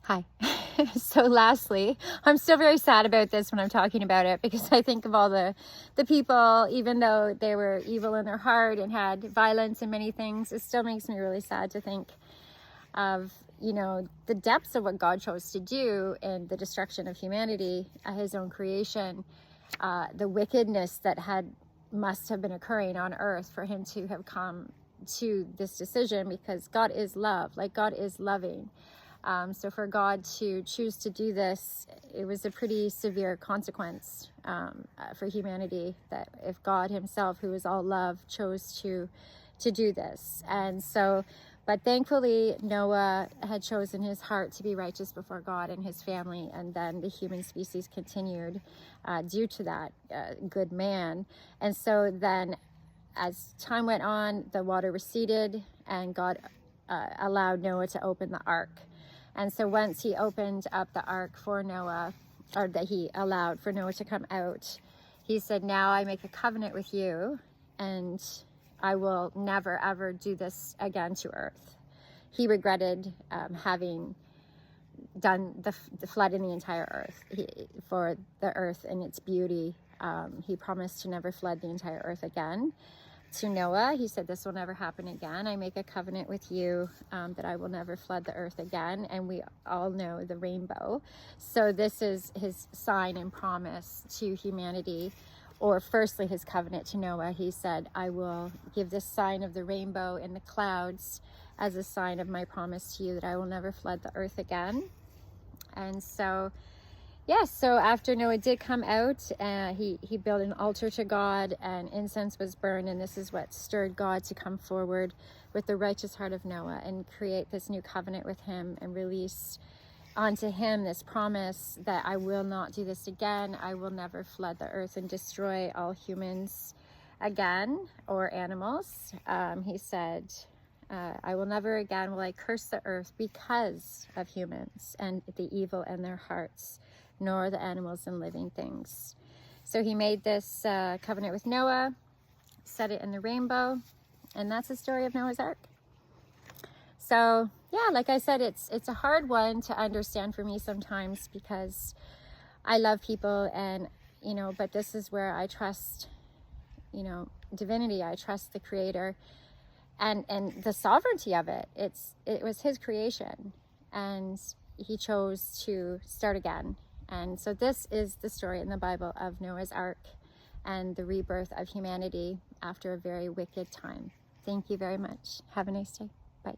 Hi. So lastly, I'm still very sad about this when I'm talking about it, because I think of all the people, even though they were evil in their heart and had violence and many things, it still makes me really sad to think of, the depths of what God chose to do in the destruction of humanity, his own creation, the wickedness that must have been occurring on earth for him to have come to this decision, because God is love, like God is loving. So for God to choose to do this, it was a pretty severe consequence for humanity, that if God himself, who is all love, chose to do this. And so, but thankfully Noah had chosen his heart to be righteous before God and his family, and then the human species continued due to that good man. And so then as time went on, the water receded, and God allowed Noah to open the ark. And so once he opened up the ark for Noah, or that he allowed for Noah to come out, he said, now I make a covenant with you, and I will never ever do this again to earth. He regretted having done the flood in the entire earth. For the earth and its beauty, he promised to never flood the entire earth again. To Noah, he said, this will never happen again. I make a covenant with you that I will never flood the earth again. And we all know the rainbow. So this is his sign and promise to humanity, or firstly his covenant to Noah. He said, I will give this sign of the rainbow in the clouds as a sign of my promise to you that I will never flood the earth again. And so yes, so after Noah did come out, he built an altar to God, and incense was burned, and this is what stirred God to come forward with the righteous heart of Noah and create this new covenant with him, and release onto him this promise that I will not do this again. I will never flood the earth and destroy all humans again, or animals. He said, I will never again will I curse the earth because of humans and the evil in their hearts, nor the animals and living things. So he made this covenant with Noah, set it in the rainbow, and that's the story of Noah's Ark. So yeah, like I said, it's a hard one to understand for me sometimes, because I love people, and but this is where I trust divinity. I trust the Creator and the sovereignty of it. It was his creation, and he chose to start again. And so this is the story in the Bible of Noah's Ark and the rebirth of humanity after a very wicked time. Thank you very much. Have a nice day. Bye.